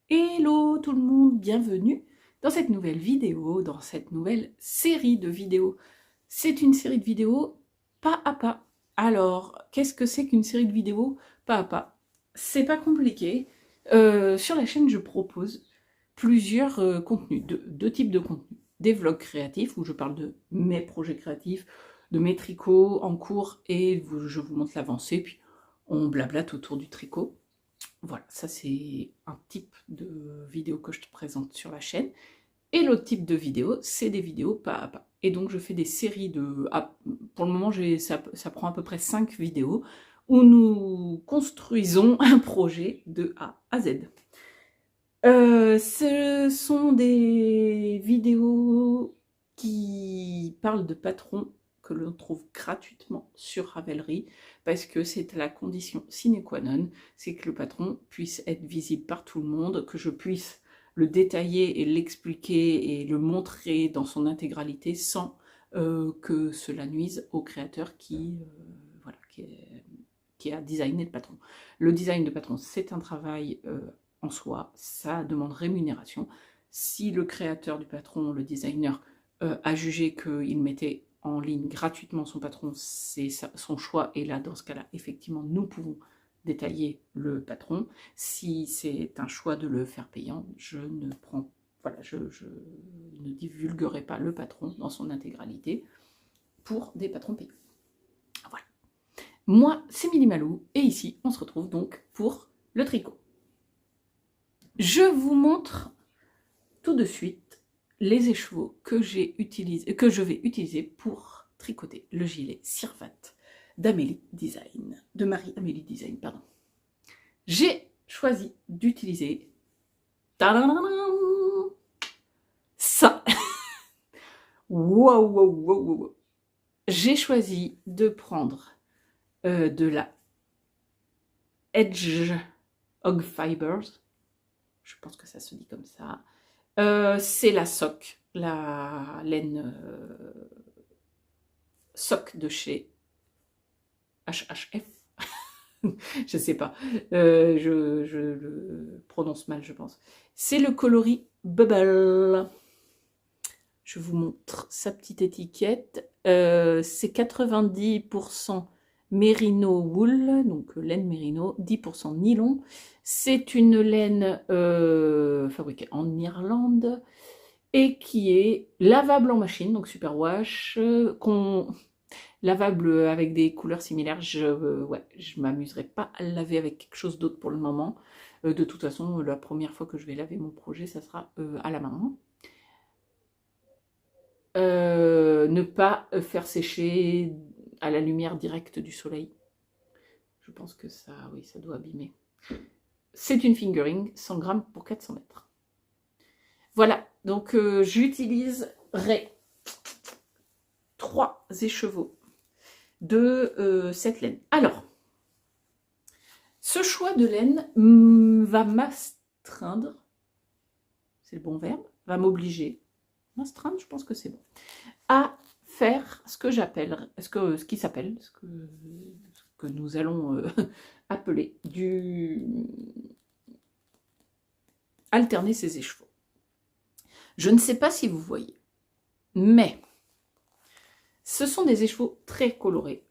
Hello tout le monde, bienvenue dans cette nouvelle vidéo, dans cette nouvelle série de vidéos. C'est une série de vidéos pas à pas. Alors, qu'est-ce que c'est qu'une série de vidéos pas à pas? C'est pas compliqué. Sur la chaîne, je propose plusieurs contenus, deux types de contenus. Des vlogs créatifs où je parle de mes projets créatifs, de mes tricots en cours et je vous montre l'avancée, puis on blablate autour du tricot. Voilà, ça c'est un type de vidéo que je te présente sur la chaîne. Et l'autre type de vidéo, c'est des vidéos pas à pas. Et donc je fais des séries de... pour le moment, ça prend à peu près 5 vidéos où nous construisons un projet de A à Z. Ce sont des vidéos qui parlent de patrons que l'on trouve gratuitement sur Ravelry, parce que c'est la condition sine qua non, c'est que le patron puisse être visible par tout le monde, que je puisse le détailler et l'expliquer et le montrer dans son intégralité sans que cela nuise au créateur voilà, qui a designé le patron. Le design de patron, c'est un travail en soi, ça demande rémunération. Si le créateur du patron, le designer, a jugé qu'il mettait en ligne gratuitement son patron, c'est son choix, et là, dans ce cas-là, effectivement, nous pouvons détailler le patron. Si c'est un choix de le faire payant, je ne divulguerai pas le patron dans son intégralité pour des patrons payants. Voilà. Moi, c'est Milly Malou, et ici, on se retrouve donc pour le tricot. Je vous montre tout de suite les écheveaux que je vais utiliser pour tricoter le gilet Sirvat d'Amélie Design, de Marie-Amélie Design, pardon. J'ai choisi d'utiliser ça. Wow. J'ai choisi de prendre de la Edge Hog Fibers. Je pense que ça se dit comme ça. C'est la sock, la laine sock de chez HHF. Je sais pas, je le prononce mal, je pense. C'est le coloris Bubble. Je vous montre sa petite étiquette. C'est 90% mérino wool, donc laine mérino, 10% nylon. C'est une laine fabriquée en Irlande et qui est lavable en machine, donc superwash, lavable avec des couleurs similaires. Je m'amuserai pas à le laver avec quelque chose d'autre pour le moment. De toute façon, la première fois que je vais laver mon projet, ça sera à la main. Ne pas faire sécher à la lumière directe du soleil. Je pense que ça, oui, ça doit abîmer. C'est une fingering, 100 grammes pour 400 mètres. Voilà, donc j'utiliserai 3 écheveaux de cette laine. Alors, ce choix de laine va m'astreindre, c'est le bon verbe, va m'obliger, m'astreindre, je pense que c'est bon, à faire ce que j'appelle, ce que nous allons appeler alterner ces écheveaux. Je ne sais pas si vous voyez, mais ce sont des écheveaux très colorés,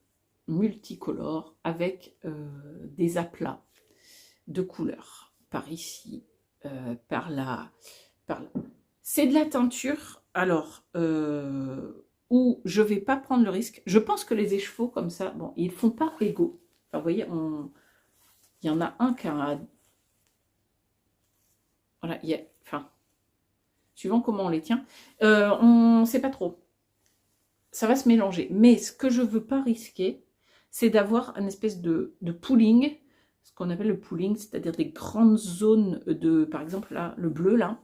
multicolores, avec des aplats de couleurs, par ici, par là, par là. C'est de la teinture, alors, où je ne vais pas prendre le risque. Je pense que les écheveaux comme ça, bon, ils ne font pas égaux. Enfin, vous voyez, il y en a un qui a... Voilà, enfin, suivant comment on les tient, on ne sait pas trop. Ça va se mélanger. Mais ce que je ne veux pas risquer, c'est d'avoir une espèce de pooling, ce qu'on appelle le pooling, c'est-à-dire des grandes zones de, par exemple, là, le bleu, là.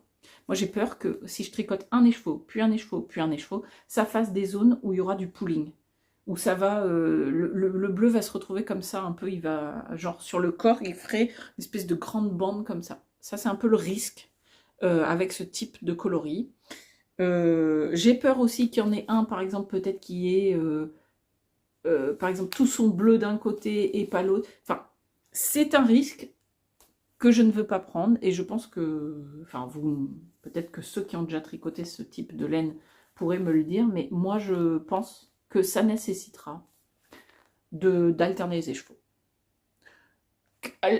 Moi, j'ai peur que si je tricote un écheveau, puis un écheveau, puis un écheveau, ça fasse des zones où il y aura du pooling. Où ça va, le bleu va se retrouver comme ça, un peu, il va, genre, sur le corps, il ferait une espèce de grande bande comme ça. Ça, c'est un peu le risque avec ce type de coloris. J'ai peur aussi qu'il y en ait un, par exemple, peut-être qui est, par exemple, tout son bleu d'un côté et pas l'autre. Enfin, c'est un risque que je ne veux pas prendre, et je pense que, enfin peut-être que ceux qui ont déjà tricoté ce type de laine pourraient me le dire, mais moi je pense que ça nécessitera d'alterner les écheveaux.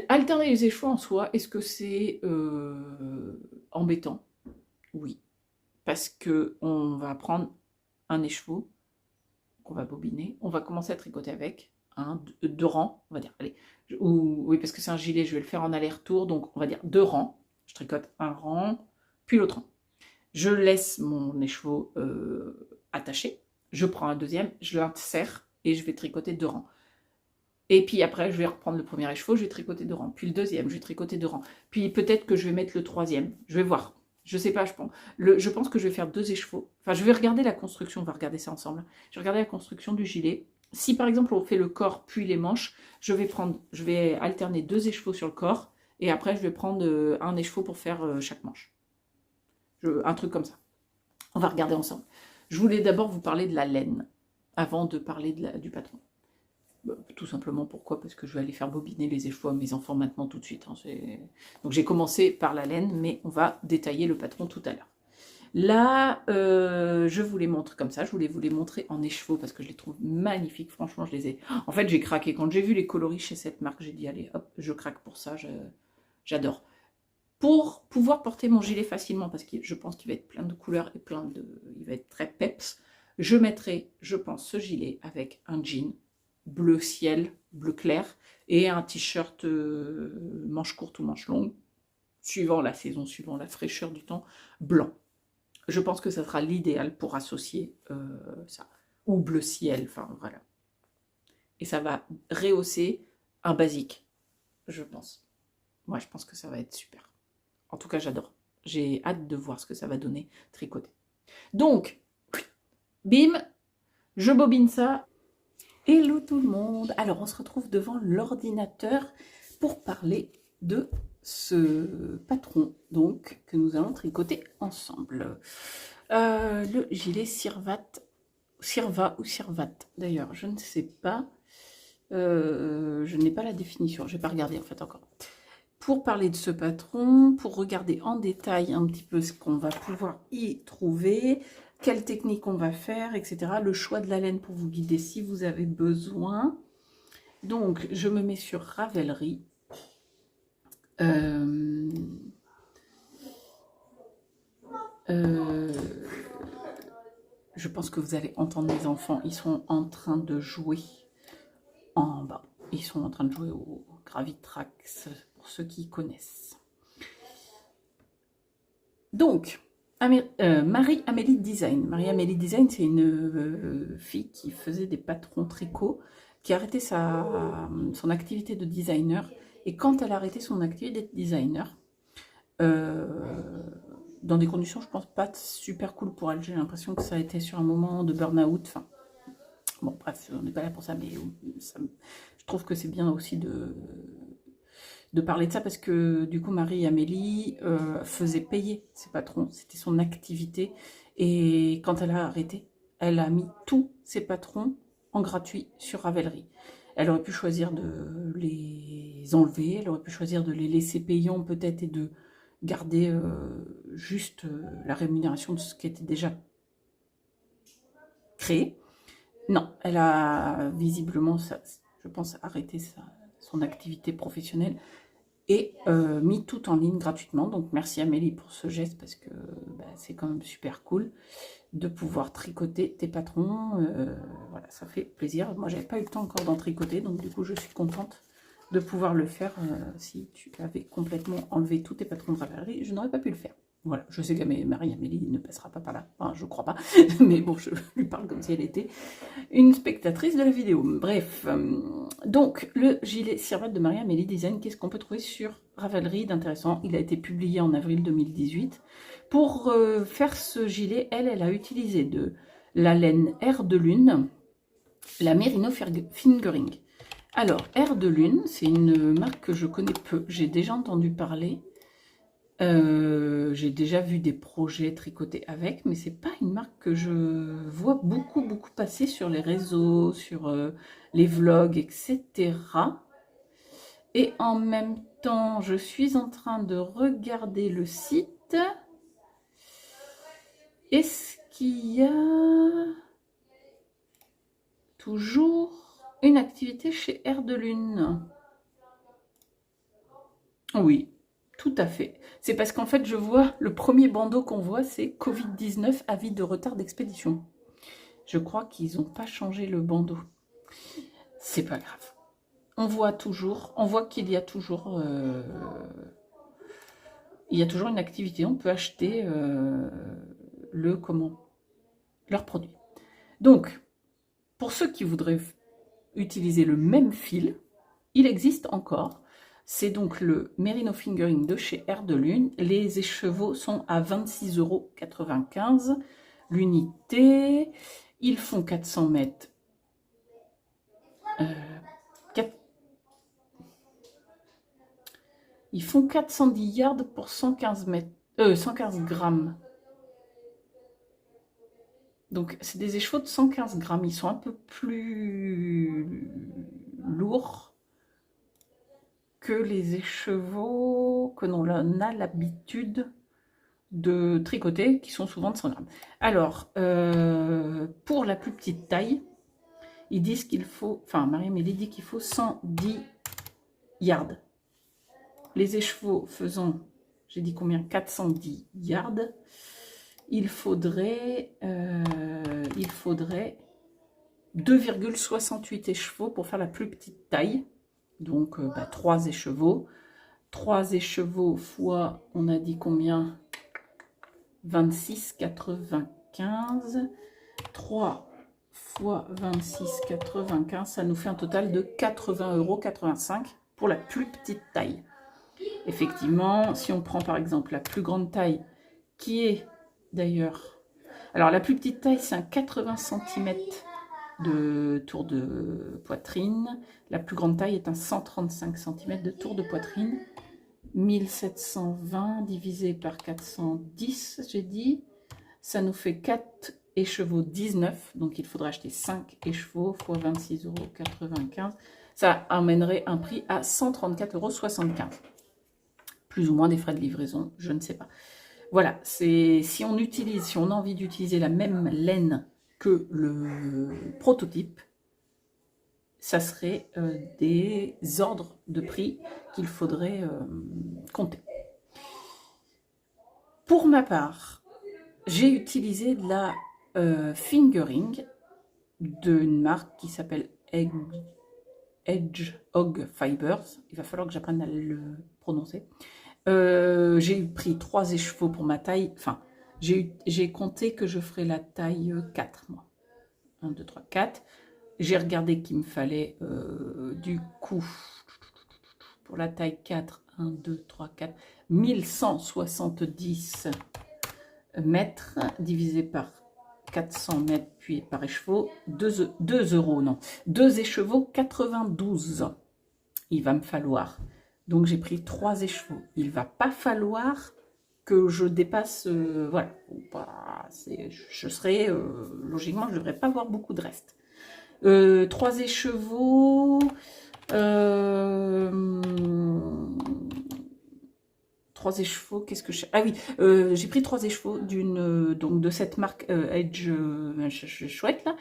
Alterner les écheveaux en soi, est-ce que c'est embêtant? Oui, parce que on va prendre un écheveau qu'on va bobiner, on va commencer à tricoter avec deux rangs, on va dire, allez, oui, parce que c'est un gilet, je vais le faire en aller-retour, donc on va dire 2 rangs, je tricote un rang, puis l'autre rang. Je laisse mon écheveau attaché, je prends un deuxième, je l'insère et je vais tricoter 2 rangs. Et puis après, je vais reprendre le premier écheveau, je vais tricoter 2 rangs, puis le deuxième, je vais tricoter 2 rangs, puis peut-être que je vais mettre le troisième, je vais voir. Je sais pas, je pense que je vais faire 2 écheveaux. Enfin, je vais regarder la construction, on va regarder ça ensemble. Je vais regarder la construction du gilet. Si par exemple on fait le corps puis les manches, je vais alterner 2 écheveaux sur le corps et après je vais prendre un écheveau pour faire chaque manche. Un truc comme ça. On va regarder ensemble. Je voulais d'abord vous parler de la laine avant de parler du patron. Tout simplement pourquoi? Parce que je vais aller faire bobiner les écheveaux à mes enfants maintenant tout de suite. Hein. Donc j'ai commencé par la laine, mais on va détailler le patron tout à l'heure. Là, je vous les montre comme ça, je voulais vous les montrer en écheveaux parce que je les trouve magnifiques, franchement je les ai... En fait j'ai craqué, quand j'ai vu les coloris chez cette marque, j'ai dit allez hop, je craque pour ça, j'adore. Pour pouvoir porter mon gilet facilement, parce que je pense qu'il va être plein de couleurs et il va être très peps, je mettrai, je pense, ce gilet avec un jean bleu ciel, bleu clair, et un t-shirt manche courte ou manche longue, suivant la saison, suivant la fraîcheur du temps, blanc. Je pense que ça sera l'idéal pour associer ça. Ou bleu ciel, enfin voilà. Et ça va rehausser un basique, je pense. Moi, je pense que ça va être super. En tout cas, j'adore. J'ai hâte de voir ce que ça va donner tricoté. Donc, bim, je bobine ça. Hello tout le monde. Alors, on se retrouve devant l'ordinateur pour parler de ce patron donc que nous allons tricoter ensemble. Le gilet Sirva ou Sirvat d'ailleurs, je ne sais pas. Je n'ai pas la définition, je n'ai pas regardé en fait encore. Pour parler de ce patron, pour regarder en détail un petit peu ce qu'on va pouvoir y trouver, quelle technique on va faire, etc. Le choix de la laine pour vous guider si vous avez besoin. Donc, je me mets sur Ravelry. Je pense que vous allez entendre mes enfants. Ils sont en train de jouer en bas. Ils sont en train de jouer au Gravitrax, pour ceux qui connaissent. Donc, Marie-Amélie Design. Marie-Amélie Design, c'est une fille qui faisait des patrons tricot, qui a arrêté son activité de designer. Et quand elle a arrêté son activité de designer, dans des conditions, je pense, pas super cool pour elle. J'ai l'impression que ça a été sur un moment de burn-out. Enfin, bon, bref, on n'est pas là pour ça, mais je trouve que c'est bien aussi de parler de ça parce que du coup Marie-Amélie faisait payer ses patrons, c'était son activité, et quand elle a arrêté, elle a mis tous ses patrons en gratuit sur Ravelry. Elle aurait pu choisir de les enlever, elle aurait pu choisir de les laisser payants peut-être et de garder juste la rémunération de ce qui était déjà créé. Non, elle a visiblement, je pense, arrêté son activité professionnelle et mis tout en ligne gratuitement. Donc merci Amélie pour ce geste parce que c'est quand même super cool de pouvoir tricoter tes patrons. Voilà, ça fait plaisir. Moi, j'avais pas eu le temps encore d'en tricoter, donc du coup, je suis contente de pouvoir le faire. Si tu avais complètement enlevé tous tes patrons de Ravelry, je n'aurais pas pu le faire. Voilà, je sais que Marie-Amélie ne passera pas par là, enfin, je crois pas, mais bon, je lui parle comme si elle était une spectatrice de la vidéo. Bref, donc, le gilet Sirvat de Marie-Amélie Design, qu'est-ce qu'on peut trouver sur Ravelry d'intéressant? Il a été publié en avril 2018. Pour faire ce gilet, elle a utilisé de la laine Air de Lune, la Merino Fingering. Alors, Air de Lune, c'est une marque que je connais peu, j'ai déjà entendu parler. J'ai déjà vu des projets tricotés avec, mais c'est pas une marque que je vois beaucoup passer sur les réseaux, sur les vlogs, etc. Et en même temps, je suis en train de regarder le site. Est-ce qu'il y a toujours une activité chez Air de Lune? Oui, tout à fait. C'est parce qu'en fait, je vois, le premier bandeau qu'on voit, c'est Covid-19, avis de retard d'expédition. Je crois qu'ils n'ont pas changé le bandeau. C'est pas grave. On voit qu'il y a toujours, une activité. On peut acheter leurs produits. Donc, pour ceux qui voudraient utiliser le même fil, il existe encore. C'est donc le Merino Fingering de chez Air de Lune. Les écheveaux sont à 26,95 € l'unité. Ils font 400 mètres. Ils font 410 yards pour 115 grammes. Donc, c'est des écheveaux de 115 grammes. Ils sont un peu plus lourds que les écheveaux que l'on a l'habitude de tricoter, qui sont souvent de 100 grammes. Alors, pour la plus petite taille, ils disent qu'il faut, enfin, Marie-Amélie dit qu'il faut 110 yards. Les écheveaux faisant, j'ai dit combien, 410 yards, il faudrait 2,68 écheveaux pour faire la plus petite taille. Donc, 3 écheveaux. 3 écheveaux fois, on a dit combien, 26,95. 3 fois 26,95, ça nous fait un total de 80,85 € pour la plus petite taille. Effectivement, si on prend par exemple la plus grande taille, qui est d'ailleurs... Alors la plus petite taille, c'est un 80 cm de tour de poitrine. La plus grande taille est un 135 cm de tour de poitrine. 1720 divisé par 410, j'ai dit. Ça nous fait 4 écheveaux 19. Donc il faudra acheter 5 écheveaux fois 26,95 €. Ça amènerait un prix à 134,75 €. Plus ou moins des frais de livraison, je ne sais pas. Voilà, si on a envie d'utiliser la même laine que le prototype, ça serait des ordres de prix qu'il faudrait compter. Pour ma part, j'ai utilisé de la fingering d'une marque qui s'appelle Hedgehog Fibers. Il va falloir que j'apprenne à le prononcer. J'ai pris 3 écheveaux pour ma taille. Enfin, j'ai compté que je ferais la taille 4, moi. 1, 2, 3, 4. J'ai regardé qu'il me fallait du coup, pour la taille 4, 1, 2, 3, 4, 1170 mètres divisé par 400 mètres, puis par écheveau, 2 €, non. 2 écheveaux, 92. Il va me falloir. Donc j'ai pris 3 écheveaux. Il va pas falloir que je dépasse, voilà. Je serai, logiquement, je ne devrais pas avoir beaucoup de reste. 3 écheveaux. 3 écheveaux, qu'est-ce que je... Ah oui, j'ai pris 3 écheveaux donc de cette marque Edge chouette là.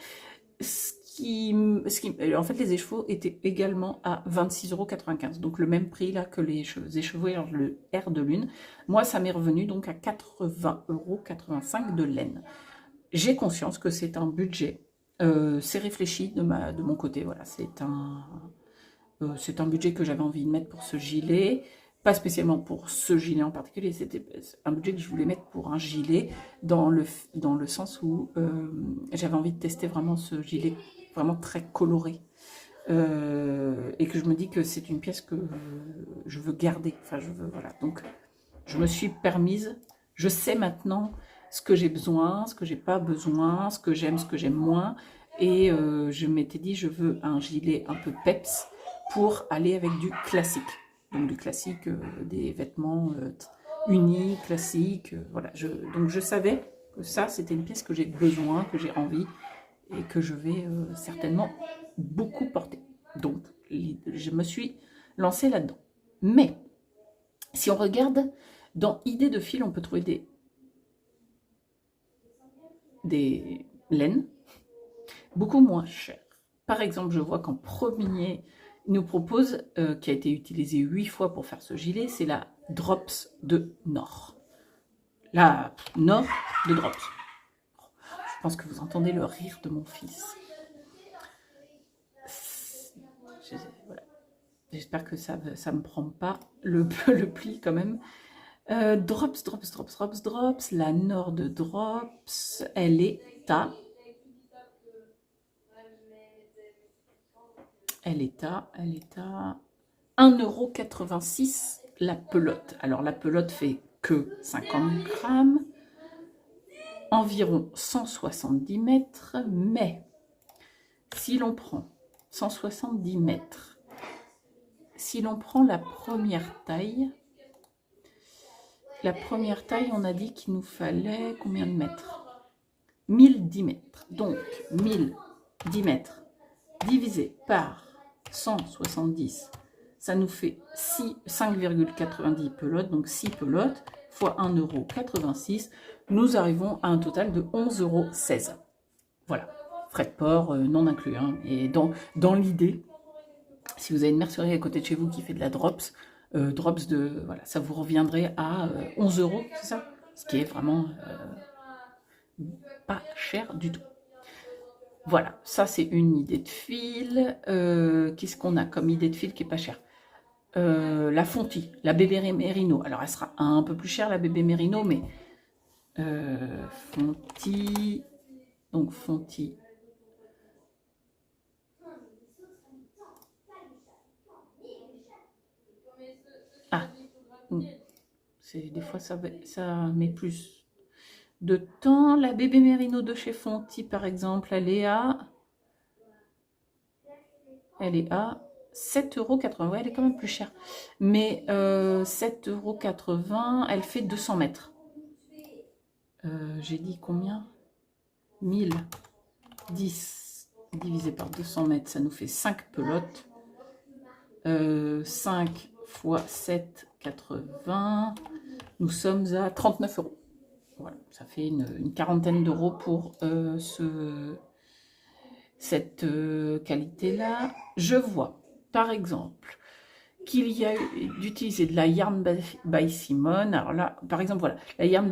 En fait, les écheveaux étaient également à 26,95 €. Donc le même prix là que les écheveaux et le Air de Lune. Moi, ça m'est revenu donc à 80,85 € de laine. J'ai conscience que c'est un budget. C'est réfléchi de mon côté. Voilà, c'est un budget que j'avais envie de mettre pour ce gilet. Pas spécialement pour ce gilet en particulier, c'était un budget que je voulais mettre pour un gilet dans le sens où j'avais envie de tester vraiment ce gilet vraiment très coloré. Et que je me dis que c'est une pièce que je veux garder. Enfin, voilà. Donc, je me suis permise, je sais maintenant ce que j'ai besoin, ce que j'ai pas besoin, ce que j'aime moins. Et je m'étais dit, je veux un gilet un peu peps pour aller avec du classique. Donc du classique, des vêtements unis, classiques. Voilà. Donc je savais que ça, c'était une pièce que j'ai besoin, que j'ai envie et que je vais certainement beaucoup porter. Donc je me suis lancer là-dedans. Mais, si on regarde, dans idées de fil, on peut trouver des laines beaucoup moins chères. Par exemple, je vois qu'en premier, il nous propose, qui a été utilisé 8 fois pour faire ce gilet, c'est la Drops de Nord. La Nord de Drops. Je pense que vous entendez le rire de mon fils. Voilà. J'espère que ça me prend pas le pli quand même. Drops, la Nord de Drops, elle est à 1,86 € la pelote. Alors la pelote fait que 50 grammes, environ 170 mètres, mais si l'on prend 170 mètres, si l'on prend la première taille, on a dit qu'il nous fallait combien de mètres? 1010 mètres. Donc 1010 mètres divisé par 170, ça nous fait 5,90 pelotes, donc 6 pelotes fois 1,86 €. Nous arrivons à un total de 11,16 €. Voilà, frais de port non inclus. Hein. Et dans l'idée, si vous avez une mercerie à côté de chez vous qui fait de la drops, voilà, ça vous reviendrait à 11 €, c'est ça? Ce qui est vraiment pas cher du tout. Voilà, ça c'est une idée de fil. Qu'est-ce qu'on a comme idée de fil qui est pas chère? La Fonti, la bébé Merino. Alors elle sera un peu plus chère la bébé Merino, mais Fonti, donc Fonti. Ah, des fois ça met plus de temps. La bébé Merino de chez Fonti, par exemple, elle est à 7,80 €. Ouais, elle est quand même plus chère. Mais 7,80 €, elle fait 200 mètres. J'ai dit combien? 1010 divisé par 200 mètres, ça nous fait 5 pelotes. 5 fois 7,80. Nous sommes à 39 €. Voilà, ça fait une quarantaine d'euros pour cette qualité-là. Je vois, par exemple, qu'il y a d'utiliser de la Yarn by Simone. Alors là, par exemple, voilà, la Yarn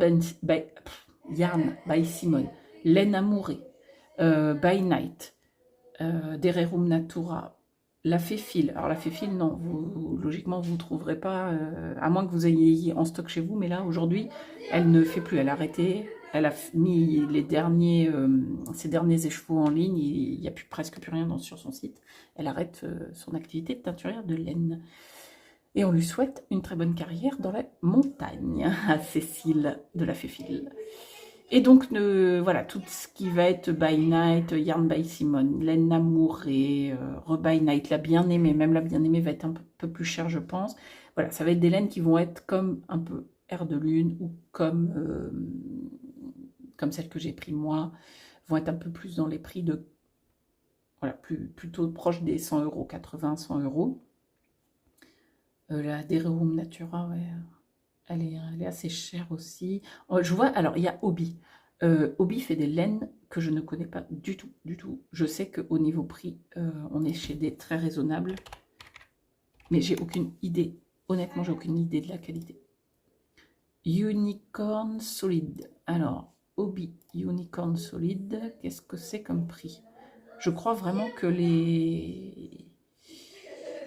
by Simone, laine amourée, by Night, Dererum Natura, la Féfil. Alors la Féfil, non, logiquement, vous ne trouverez pas, à moins que vous ayez en stock chez vous, mais là, aujourd'hui, elle ne fait plus, elle a arrêté. Elle a mis ses derniers écheveaux en ligne, il n'y a presque plus rien sur son site. Elle arrête son activité de teinturière de laine. Et on lui souhaite une très bonne carrière dans la montagne, à Cécile de la Féfil. Et donc, voilà, tout ce qui va être By Night, Yarn by Simone, laine amourée, By Night, la bien-aimée, même la bien-aimée va être un peu plus chère, je pense. Voilà, ça va être des laines qui vont être comme un peu Air de Lune ou comme celles que j'ai pris moi, vont être un peu plus dans les prix de, voilà, plutôt proche des 100 €, 80, 100 €. La Dererum Natura, ouais, elle est assez chère aussi. Je vois, alors il y a Hobby. Hobby fait des laines que je ne connais pas du tout, du tout. Je sais qu'au niveau prix, on est chez des très raisonnables. Mais j'ai aucune idée. Honnêtement, j'ai aucune idée de la qualité. Unicorn Solid. Alors, Hobby Unicorn Solid, qu'est-ce que c'est comme prix? Je crois vraiment que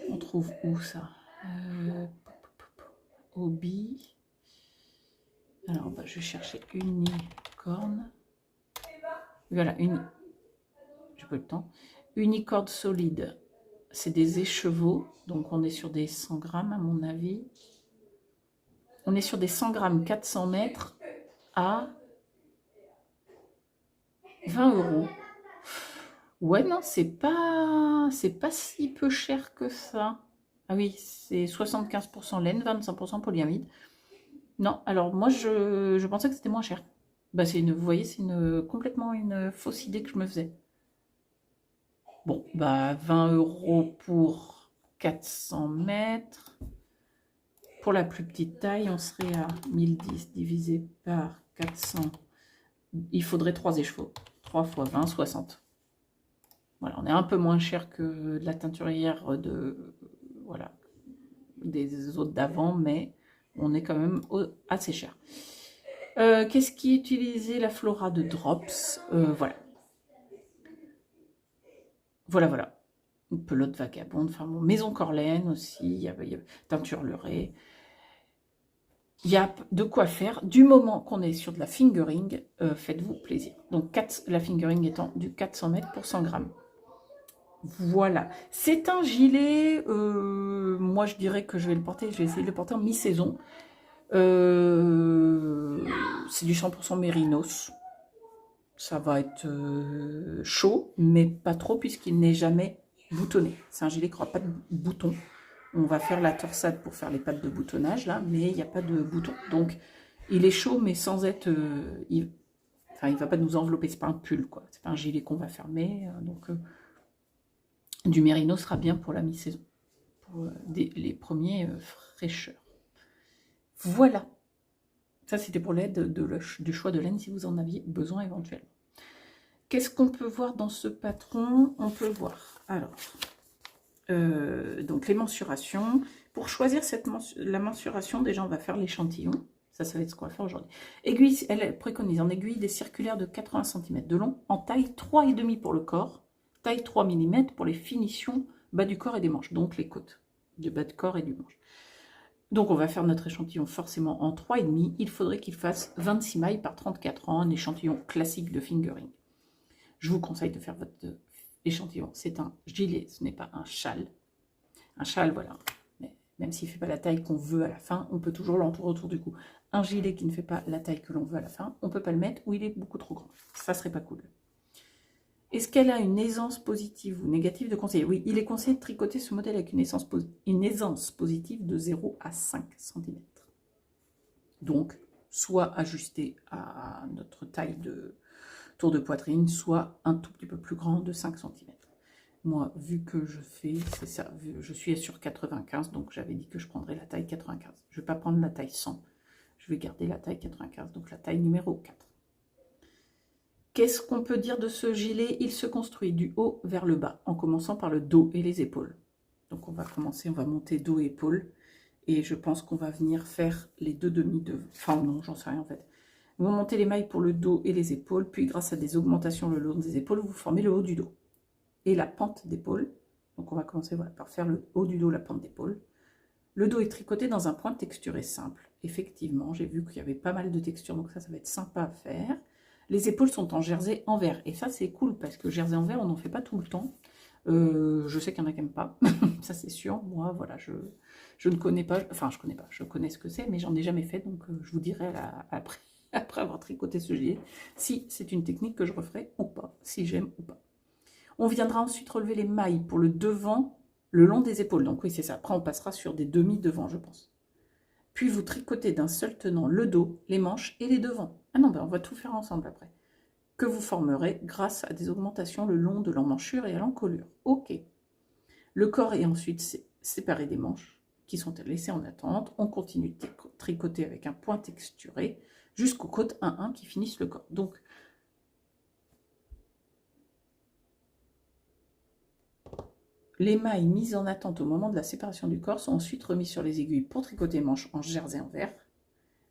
on trouve où ça? Hobby. Alors, bah, je vais chercher Unicorn. Voilà, j'ai pas le temps. Unicorn solide. C'est des écheveaux. Donc, on est sur des 100 grammes, à mon avis. On est sur des 100 grammes, 400 mètres à 20 €. Ouais, non, c'est pas si peu cher que ça. Ah oui, c'est 75% laine, 25% polyamide. Non, alors moi, je pensais que c'était moins cher. Bah, vous voyez, c'est complètement une fausse idée que je me faisais. Bon, bah 20 € pour 400 mètres. Pour la plus petite taille, on serait à 1010 divisé par 400. Il faudrait 3 écheveaux. 3 fois 20, 60. Voilà, on est un peu moins cher que la teinturière voilà, des autres d'avant, mais on est quand même assez cher. Qu'est-ce qui est utilisé? La Flora de Drops. Voilà. Voilà. Une pelote vagabonde. Enfin, bon, Maison Corlaine aussi. Il y a teinture leurrée. Il y a de quoi faire. Du moment qu'on est sur de la fingering, faites-vous plaisir. Donc, la fingering étant du 400 mètres pour 100 grammes. Voilà. C'est un gilet, moi je dirais que je vais essayer de le porter en mi-saison. C'est du 100% mérinos. Ça va être chaud, mais pas trop puisqu'il n'est jamais boutonné. C'est un gilet qui n'aura pas de bouton. On va faire la torsade pour faire les pattes de boutonnage, là, mais il n'y a pas de bouton. Donc, il est chaud, mais sans être... il ne va pas nous envelopper, c'est pas un pull, quoi. C'est pas un gilet qu'on va fermer, donc... du mérino sera bien pour la mi-saison, pour les premiers fraîcheurs. Voilà. Ça, c'était pour l'aide du choix de laine si vous en aviez besoin éventuellement. Qu'est-ce qu'on peut voir dans ce patron? On peut voir, alors, donc les mensurations. Pour choisir la mensuration, déjà, on va faire l'échantillon. Ça va être ce qu'on va faire aujourd'hui. Aiguille, elle préconise en aiguille des circulaires de 80 cm de long, en taille 3,5 pour le corps, taille 3 mm pour les finitions bas du corps et des manches, donc les côtes du bas de corps et du manche. Donc on va faire notre échantillon forcément en 3,5. Il faudrait qu'il fasse 26 mailles par 34 ans, un échantillon classique de fingering. Je vous conseille de faire votre échantillon. C'est un gilet, ce n'est pas un châle. Un châle, voilà. Mais même s'il ne fait pas la taille qu'on veut à la fin, on peut toujours l'entourer autour du cou. Un gilet qui ne fait pas la taille que l'on veut à la fin, on ne peut pas le mettre ou il est beaucoup trop grand. Ça serait pas cool. Est-ce qu'elle a une aisance positive ou négative de conseiller? Oui, il est conseillé de tricoter ce modèle avec une aisance positive de 0 à 5 cm. Donc, soit ajusté à notre taille de tour de poitrine, soit un tout petit peu plus grand de 5 cm. Moi, vu que je fais, c'est ça, je suis sur 95, donc j'avais dit que je prendrais la taille 95. Je ne vais pas prendre la taille 100, je vais garder la taille 95, donc la taille numéro 4. Qu'est-ce qu'on peut dire de ce gilet? Il se construit du haut vers le bas, en commençant par le dos et les épaules. Donc on va commencer, on va monter dos et épaules, et je pense qu'on va venir faire les deux demi de... Enfin non, j'en sais rien en fait. Vous montez les mailles pour le dos et les épaules, puis grâce à des augmentations le long des épaules, vous formez le haut du dos. Et la pente d'épaule, donc on va commencer voilà, par faire le haut du dos, la pente d'épaule. Le dos est tricoté dans un point texturé simple. Effectivement, j'ai vu qu'il y avait pas mal de textures, donc ça va être sympa à faire. Les épaules sont en jersey en vert. Et ça, c'est cool, parce que jersey en vert, on n'en fait pas tout le temps. Je sais qu'il y en a qui n'aiment pas, ça c'est sûr. Moi, voilà, je ne connais pas, enfin je connais pas, je connais ce que c'est, mais j'en ai jamais fait, donc je vous dirai après avoir tricoté ce gilet, si c'est une technique que je referai ou pas, si j'aime ou pas. On viendra ensuite relever les mailles pour le devant, le long des épaules. Donc oui, c'est ça. Après, on passera sur des demi devant, je pense. Puis vous tricotez d'un seul tenant le dos, les manches et les devants. Ah non, ben on va tout faire ensemble après. Que vous formerez grâce à des augmentations le long de l'emmanchure et à l'encolure. Ok. Le corps est ensuite séparé des manches qui sont laissées en attente. On continue de tricoter avec un point texturé jusqu'aux côtes 1-1 qui finissent le corps. Donc, les mailles mises en attente au moment de la séparation du corps sont ensuite remises sur les aiguilles pour tricoter manches en jersey en vert.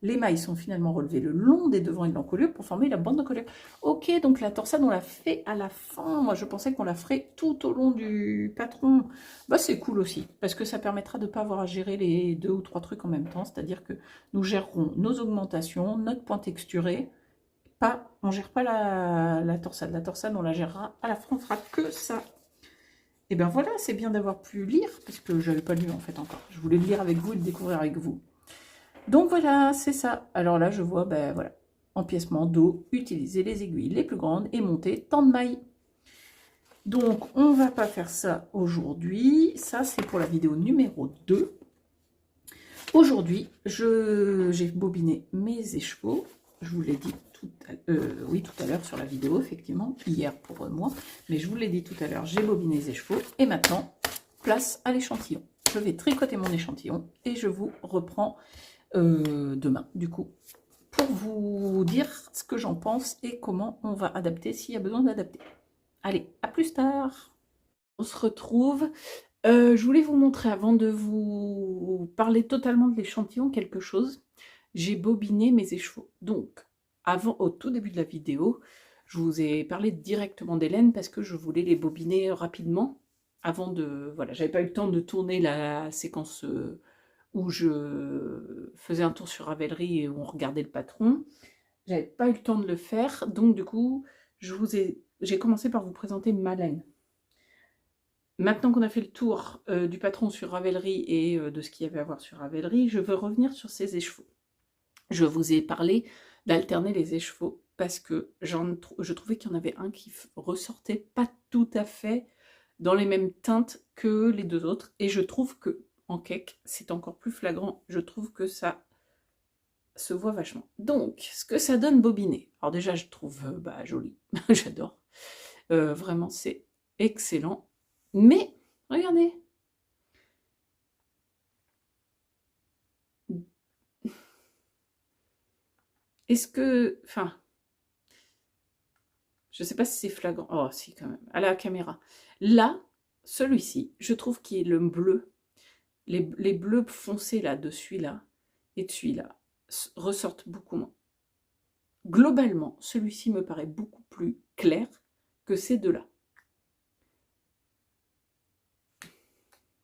Les mailles sont finalement relevées le long des devants et de l'encolure pour former la bande d'encolure. Ok, donc la torsade, on la fait à la fin. Moi, je pensais qu'on la ferait tout au long du patron. Bah, c'est cool aussi, parce que ça permettra de ne pas avoir à gérer les 2 ou 3 trucs en même temps. C'est-à-dire que nous gérerons nos augmentations, notre point texturé. On ne gère pas la torsade. La torsade, on la gérera à la fin. On fera que ça. Et bien voilà, c'est bien d'avoir pu lire, parce que je n'avais pas lu en fait encore. Je voulais le lire avec vous et le découvrir avec vous. Donc voilà, c'est ça. Alors là, je vois, ben voilà, empiècement dos, utiliser les aiguilles les plus grandes et monter tant de mailles. Donc, on ne va pas faire ça aujourd'hui. Ça, c'est pour la vidéo numéro 2. Aujourd'hui, j'ai bobiné mes écheveaux. Je vous l'ai dit tout à l'heure sur la vidéo, effectivement, hier pour moi. Mais je vous l'ai dit tout à l'heure, j'ai bobiné les écheveaux. Et maintenant, place à l'échantillon. Je vais tricoter mon échantillon et je vous reprends demain, du coup, pour vous dire ce que j'en pense et comment on va adapter s'il y a besoin d'adapter. Allez, à plus tard. On se retrouve. Je voulais vous montrer, avant de vous parler totalement de l'échantillon, quelque chose. J'ai bobiné mes écheveaux. Donc, au tout début de la vidéo, je vous ai parlé directement des laines parce que je voulais les bobiner rapidement. Avant de... Voilà, j'avais pas eu le temps de tourner la séquence où je faisais un tour sur Ravelry et où on regardait le patron. J'avais pas eu le temps de le faire, donc du coup, j'ai commencé par vous présenter ma laine. Maintenant qu'on a fait le tour du patron sur Ravelry et de ce qu'il y avait à voir sur Ravelry, je veux revenir sur ces écheveaux. Je vous ai parlé d'alterner les écheveaux parce que je trouvais qu'il y en avait un qui ressortait pas tout à fait dans les mêmes teintes que les deux autres. Et je trouve que en cake, c'est encore plus flagrant. Je trouve que ça se voit vachement. Donc, ce que ça donne bobiné. Alors déjà, je trouve joli. J'adore. Vraiment, c'est excellent. Mais, regardez. Est-ce que... Enfin... Je ne sais pas si c'est flagrant. Oh, si, quand même. À la caméra. Là, celui-ci, je trouve qu'il est le bleu. Les bleus foncés, là, de celui-là et de celui-là, ressortent beaucoup moins. Globalement, celui-ci me paraît beaucoup plus clair que ces deux-là.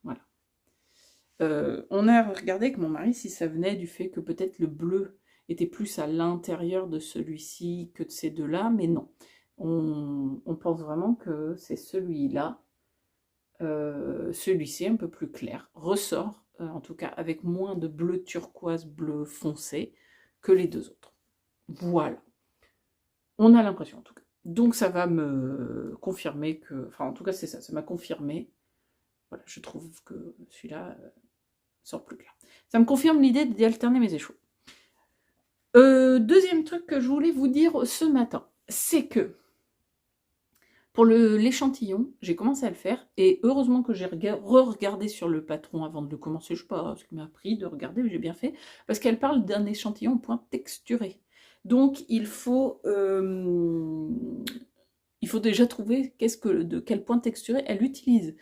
Voilà. On a regardé avec mon mari si ça venait du fait que peut-être le bleu était plus à l'intérieur de celui-ci que de ces deux-là, mais non. On pense vraiment que c'est celui-là, celui-ci un peu plus clair, ressort, en tout cas avec moins de bleu turquoise, bleu foncé que les deux autres. Voilà. On a l'impression en tout cas. Donc ça va me confirmer que... Enfin en tout cas c'est ça, ça m'a confirmé. Voilà, je trouve que celui-là sort plus clair. Ça me confirme l'idée d'alterner mes écheveaux. Deuxième truc que je voulais vous dire ce matin, c'est que pour l'échantillon, j'ai commencé à le faire, et heureusement que j'ai re-regardé sur le patron avant de le commencer, je sais pas ce qui m'a pris de regarder, mais j'ai bien fait, parce qu'elle parle d'un échantillon au point texturé. Donc il faut déjà trouver de quel point texturé elle utilise.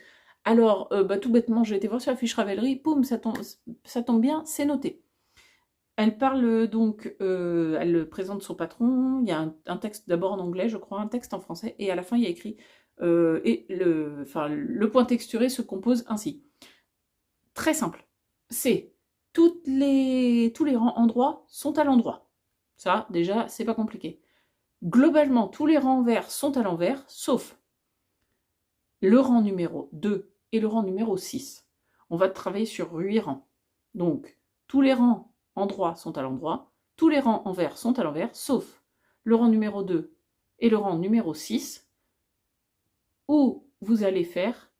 Alors, tout bêtement, j'ai été voir sur la fiche Ravelry, poum, ça tombe bien, c'est noté. Elle parle donc, elle présente son patron, il y a un texte d'abord en anglais, je crois, un texte en français, et à la fin il y a écrit le point texturé se compose ainsi. Très simple, c'est tous les endroits sont à l'endroit. Ça, déjà, c'est pas compliqué. Globalement, tous les rangs verts sont à l'envers, sauf le rang numéro 2 et le rang numéro 6. On va travailler sur 8 rangs. Donc, tous les rangs endroits sont à l'endroit, tous les rangs envers sont à l'envers, sauf le rang numéro 2 et le rang numéro 6, où vous allez faire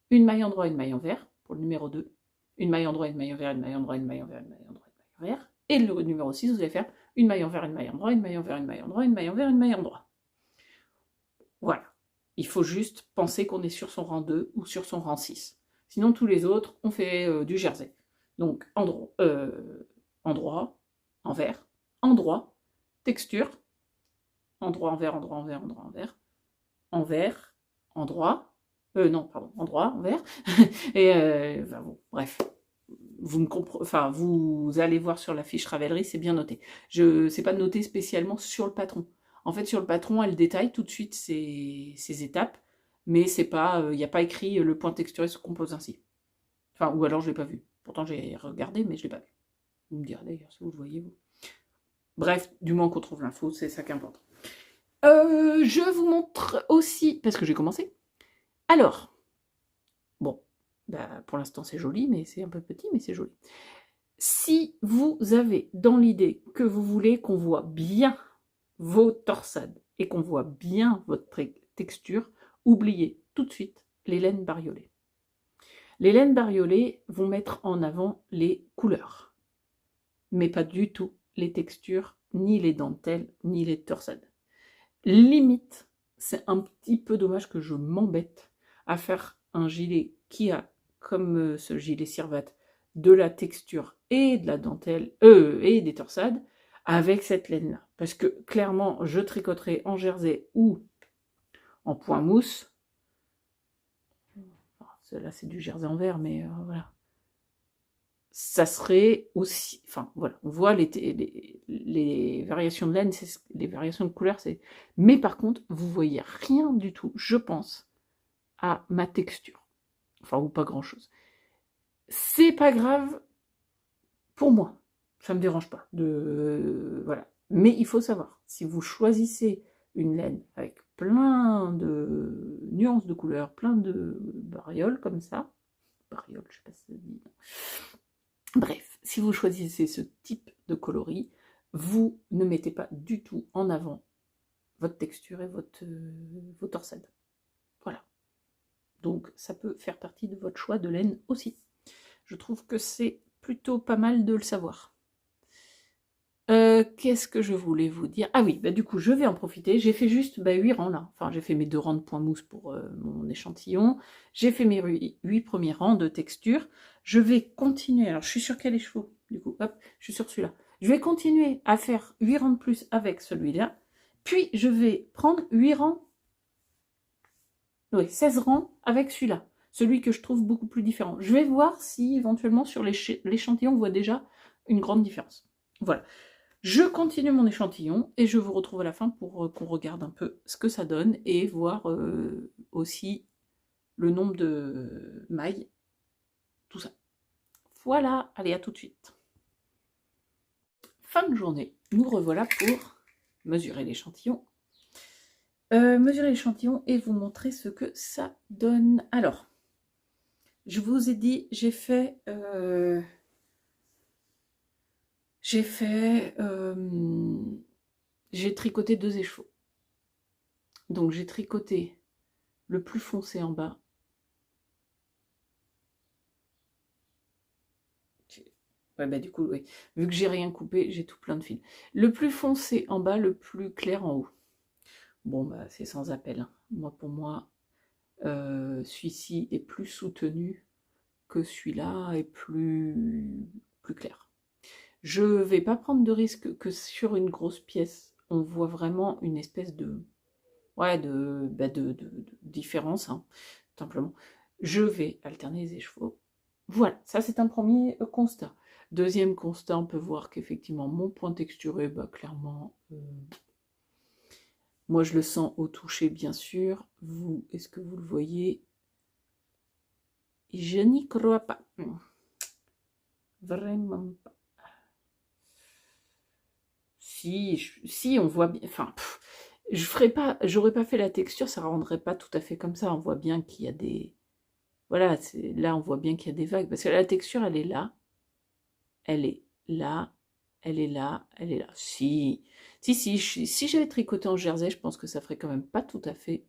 une maille endroit et une maille envers, pour le numéro 2, une maille endroit, une maille envers, une maille endroit, une maille envers, une maille endroit, une maille envers, et le numéro 6, vous allez faire une maille envers, une maille endroit, une maille envers, une maille endroit, une maille envers, une maille endroit. Voilà. Il faut juste penser qu'on est sur son rang 2 ou sur son rang 6. Sinon, tous les autres, on fait du jersey. Donc, endroit, envers, endroit, texture, endroit, envers, endroit, envers, endroit, envers, envers, endroit, endroit, envers, et bon, bref. Vous allez voir sur la fiche Ravelry, c'est bien noté. C'est pas noté spécialement sur le patron. En fait, sur le patron, elle détaille tout de suite ces étapes, mais c'est pas, il n'y a pas écrit le point texturé se compose ainsi. Enfin, ou alors je l'ai pas vu. Pourtant, j'ai regardé, mais je l'ai pas vu. Vous me direz d'ailleurs si vous le voyez, vous. Bref, du moment qu'on trouve l'info, c'est ça qui importe. Je vous montre aussi, parce que j'ai commencé. Alors, bon, pour l'instant c'est joli, mais c'est un peu petit, mais c'est joli. Si vous avez dans l'idée que vous voulez qu'on voit bien vos torsades et qu'on voit bien votre texture, oubliez tout de suite les laines bariolées. Les laines bariolées vont mettre en avant les couleurs, mais pas du tout les textures, ni les dentelles, ni les torsades. Limite, c'est un petit peu dommage que je m'embête à faire un gilet qui a comme ce gilet Cirvate, de la texture et de la dentelle, et des torsades, avec cette laine-là. Parce que clairement, je tricoterai en jersey ou en point mousse. Là, c'est du jersey en verre, mais voilà. Ça serait aussi... Enfin, voilà, on voit les variations de laine, les variations de couleur, c'est... Mais par contre, vous voyez rien du tout, je pense, à ma texture. Enfin, ou pas grand-chose. C'est pas grave pour moi. Ça me dérange pas. Voilà. Mais il faut savoir, si vous choisissez une laine avec plein de nuances de couleurs, plein de barioles comme ça, barioles, je sais pas si ça se dit. Bref, si vous choisissez ce type de coloris, vous ne mettez pas du tout en avant votre texture et vos torsades. Voilà. Donc ça peut faire partie de votre choix de laine aussi. Je trouve que c'est plutôt pas mal de le savoir. Qu'est-ce que je voulais vous dire? Ah oui, bah du coup, je vais en profiter. J'ai fait juste 8 rangs là. Enfin, j'ai fait mes 2 rangs de point mousse pour mon échantillon. J'ai fait mes 8 premiers rangs de texture. Je vais continuer. Alors, je suis sur quel écheveau? Du coup, hop, je suis sur celui-là. Je vais continuer à faire 8 rangs de plus avec celui-là. Puis, je vais prendre 8 rangs. Oui, 16 rangs avec celui-là. Celui que je trouve beaucoup plus différent. Je vais voir si, éventuellement, sur l'échantillon, on voit déjà une grande différence. Voilà. Je continue mon échantillon et je vous retrouve à la fin pour qu'on regarde un peu ce que ça donne et voir aussi le nombre de mailles, tout ça. Voilà, allez, à tout de suite. Fin de journée, nous revoilà pour mesurer l'échantillon. Mesurer l'échantillon et vous montrer ce que ça donne. Alors, je vous ai dit, j'ai tricoté 2 écheveaux. Donc j'ai tricoté le plus foncé en bas. Ouais, bah du coup, oui. Vu que j'ai rien coupé, j'ai tout plein de fils. Le plus foncé en bas, le plus clair en haut. Bon, bah c'est sans appel, hein. Moi, pour moi, celui-ci est plus soutenu que celui-là est plus clair. Je vais pas prendre de risque que sur une grosse pièce, on voit vraiment une espèce de différence, hein, simplement. Je vais alterner les écheveaux. Voilà, ça c'est un premier constat. Deuxième constat, on peut voir qu'effectivement mon point texturé, clairement, moi je le sens au toucher bien sûr. Vous, est-ce que vous le voyez? Je n'y crois pas. Vraiment pas. Si, on voit bien. Enfin, j'aurais pas fait la texture, ça rendrait pas tout à fait comme ça. On voit bien qu'il y a des. Voilà, là on voit bien qu'il y a des vagues. Parce que la texture, elle est là. Elle est là. Elle est là. Elle est là. Si j'avais tricoté en jersey, je pense que ça ferait quand même pas tout à fait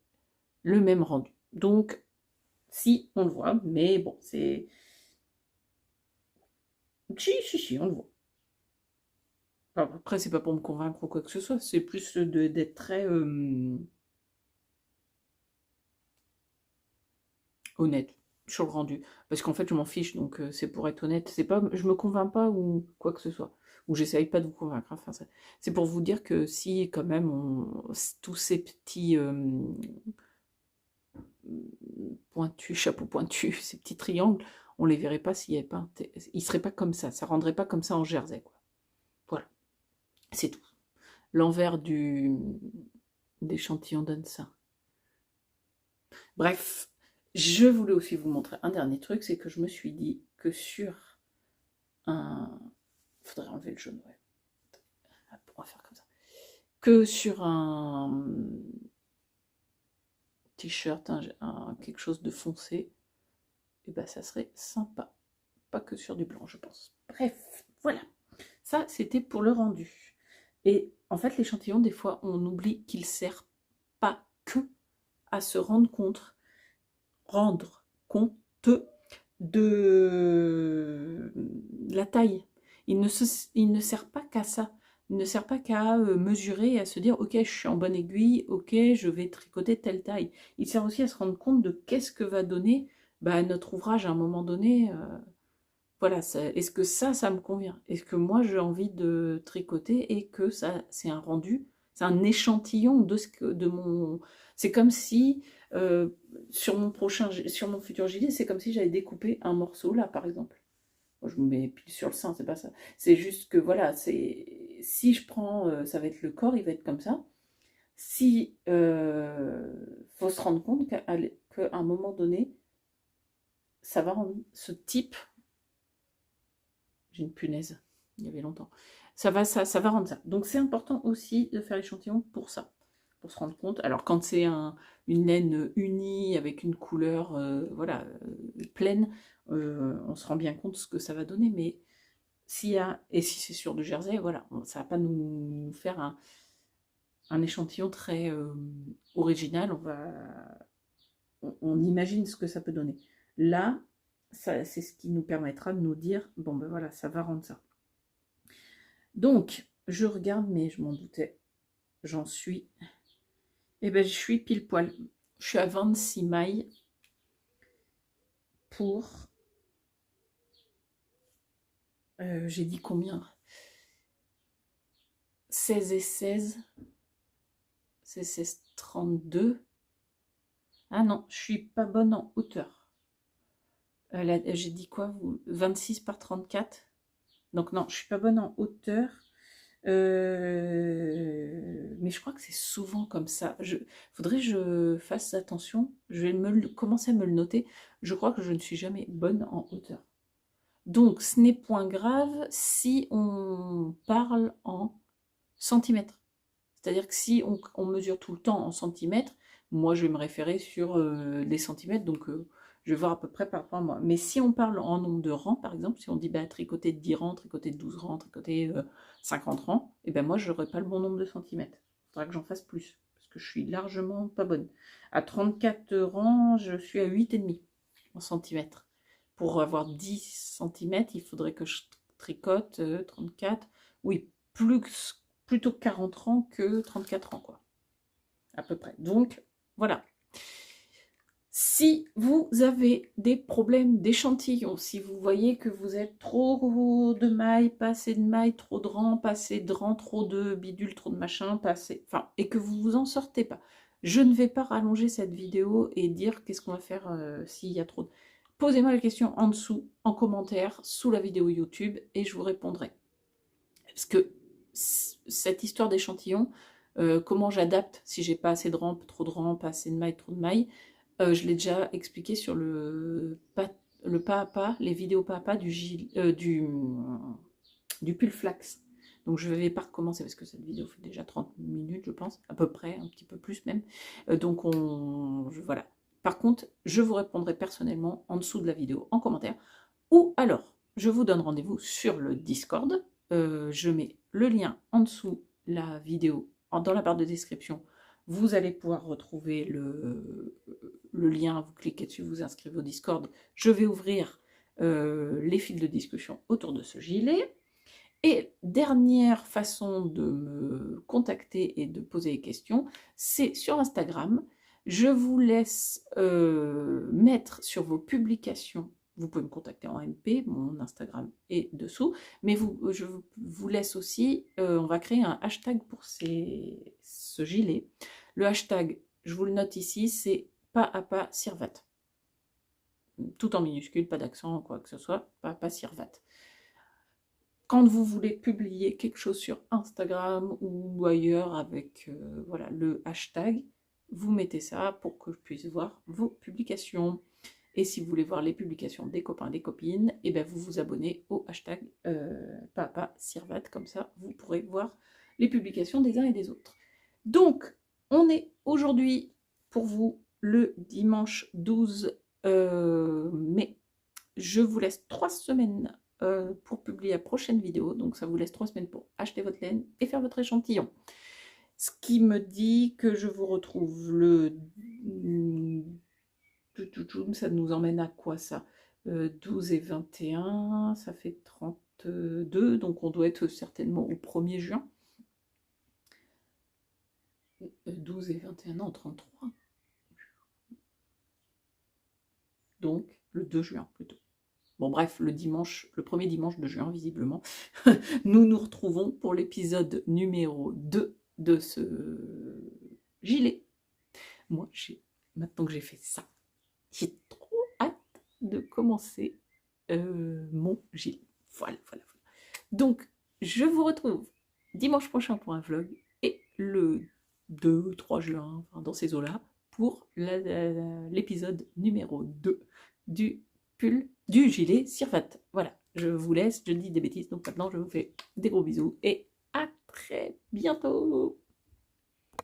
le même rendu. Donc, si, on le voit. Mais bon, c'est. Si, on le voit. Après, c'est pas pour me convaincre ou quoi que ce soit, c'est plus d'être très honnête sur le rendu. Parce qu'en fait, je m'en fiche, donc c'est pour être honnête. C'est pas, je me convainc pas ou quoi que ce soit. Ou j'essaye pas de vous convaincre. Enfin, c'est pour vous dire que si, quand même, tous ces petits pointus, chapeaux pointus, ces petits triangles, on les verrait pas s'il y avait pas ils seraient pas comme ça rendrait pas comme ça en jersey, quoi. Voilà, c'est tout. L'envers d'échantillon donne ça. Bref, je voulais aussi vous montrer un dernier truc, c'est que je me suis dit que sur un... Faudrait enlever le jaune, ouais. On va faire comme ça. Que sur un t-shirt, quelque chose de foncé, et ben ça serait sympa. Pas que sur du blanc, je pense. Bref, voilà. Ça, c'était pour le rendu. Et en fait, l'échantillon, des fois, on oublie qu'il sert pas que à se rendre compte de la taille. Il ne sert pas qu'à ça. Il ne sert pas qu'à mesurer et à se dire « Ok, je suis en bonne aiguille, ok, je vais tricoter telle taille ». Il sert aussi à se rendre compte de qu'est-ce que va donner bah, notre ouvrage, à un moment donné, voilà, est-ce que ça me convient? Est-ce que moi, j'ai envie de tricoter et que ça, c'est un rendu, c'est un échantillon de ce que, de mon... C'est comme si, sur sur mon futur gilet, c'est comme si j'avais découpé un morceau, là, par exemple. Moi, je me mets pile sur le sein, c'est pas ça. C'est juste que, voilà, si je prends, ça va être le corps, il va être comme ça. Si, faut se rendre compte qu'à un moment donné, ça va rendre ce type, j'ai une punaise, il y avait longtemps, ça va rendre ça. Donc c'est important aussi de faire l'échantillon pour ça, pour se rendre compte. Alors quand c'est une laine unie avec une couleur voilà, pleine, on se rend bien compte de ce que ça va donner, mais s'il y a, et si c'est sur du jersey, voilà, ça va pas nous faire un échantillon très original, on imagine ce que ça peut donner. Là, c'est ce qui nous permettra de nous dire, bon ben voilà, ça va rendre ça. Donc, je regarde, mais je m'en doutais, j'en suis, et ben je suis pile poil. Je suis à 26 mailles pour, j'ai dit combien? 16 et 16, c'est 16, 32. Ah non, je suis pas bonne en hauteur. J'ai dit quoi, vous? 26 par 34. Donc non, je suis pas bonne en hauteur. Mais je crois que c'est souvent comme ça. Faudrait que je fasse attention. Je vais commencer à me le noter. Je crois que je ne suis jamais bonne en hauteur. Donc, ce n'est point grave si on parle en centimètres. C'est-à-dire que si on mesure tout le temps en centimètres, moi je vais me référer sur les centimètres, donc je vais voir à peu près par rapport à moi. Mais si on parle en nombre de rangs, par exemple, si on dit bah, tricoter de 10 rangs, tricoter de 12 rangs, tricoter 50 rangs, et ben moi je n'aurai pas le bon nombre de centimètres. Il faudra que j'en fasse plus, parce que je suis largement pas bonne. À 34 rangs, je suis à 8,5 en centimètres. Pour avoir 10 centimètres, il faudrait que je tricote 34, oui, plutôt 40 rangs que 34 rangs, quoi, à peu près. Donc, voilà. Si vous avez des problèmes d'échantillon, si vous voyez que vous êtes trop de mailles, pas assez de mailles, trop de rangs, pas assez de rangs, trop de bidules, trop de machin, pas assez... Enfin, et que vous vous en sortez pas. Je ne vais pas rallonger cette vidéo et dire qu'est-ce qu'on va faire s'il y a trop de... Posez-moi la question en dessous, en commentaire, sous la vidéo YouTube, et je vous répondrai. Parce que cette histoire d'échantillon, comment j'adapte si j'ai pas assez de rangs, trop de rangs, pas assez de mailles, trop de mailles, je l'ai déjà expliqué sur le pas à pas, les vidéos pas à pas du pull flax. Donc je ne vais pas recommencer parce que cette vidéo fait déjà 30 minutes, je pense, à peu près, un petit peu plus même. Donc voilà. Par contre, je vous répondrai personnellement en dessous de la vidéo en commentaire. Ou alors, je vous donne rendez-vous sur le Discord. Je mets le lien en dessous la vidéo, dans la barre de description. Vous allez pouvoir retrouver le lien, vous cliquez dessus, vous inscrivez au Discord. Je vais ouvrir les fils de discussion autour de ce gilet. Et dernière façon de me contacter et de poser des questions, c'est sur Instagram. Je vous laisse mettre sur vos publications, vous pouvez me contacter en MP, mon Instagram est dessous, mais je vous laisse aussi, on va créer un hashtag pour ce gilet. Le hashtag, je vous le note ici, c'est pas à pas Sirvat. Tout en minuscule, pas d'accent, quoi que ce soit, pas à pas Sirvat. Quand vous voulez publier quelque chose sur Instagram ou ailleurs avec voilà, le hashtag, vous mettez ça pour que je puisse voir vos publications. Et si vous voulez voir les publications des copains, des copines, et ben vous vous abonnez au hashtag Papa Sirvat, comme ça vous pourrez voir les publications des uns et des autres. Donc, on est aujourd'hui pour vous le dimanche 12 mai. Je vous laisse 3 semaines pour publier la prochaine vidéo, donc ça vous laisse 3 semaines pour acheter votre laine et faire votre échantillon. Ce qui me dit que je vous retrouve le... Ça nous emmène à quoi ça 12 et 21, ça fait 32, donc on doit être certainement au 1er juin. 12 et 21, non, 33. donc le 2 juin plutôt. Bon bref, le premier dimanche de juin visiblement, nous nous retrouvons pour l'épisode numéro 2 de ce gilet. Moi, maintenant que j'ai fait ça, j'ai trop hâte de commencer mon gilet. Voilà. Donc, je vous retrouve dimanche prochain pour un vlog et le 2-3 juin, enfin, dans ces eaux-là, pour l'épisode numéro 2 du gilet Sirvat. Voilà, je vous laisse, je dis des bêtises, donc maintenant je vous fais des gros bisous et à très bientôt.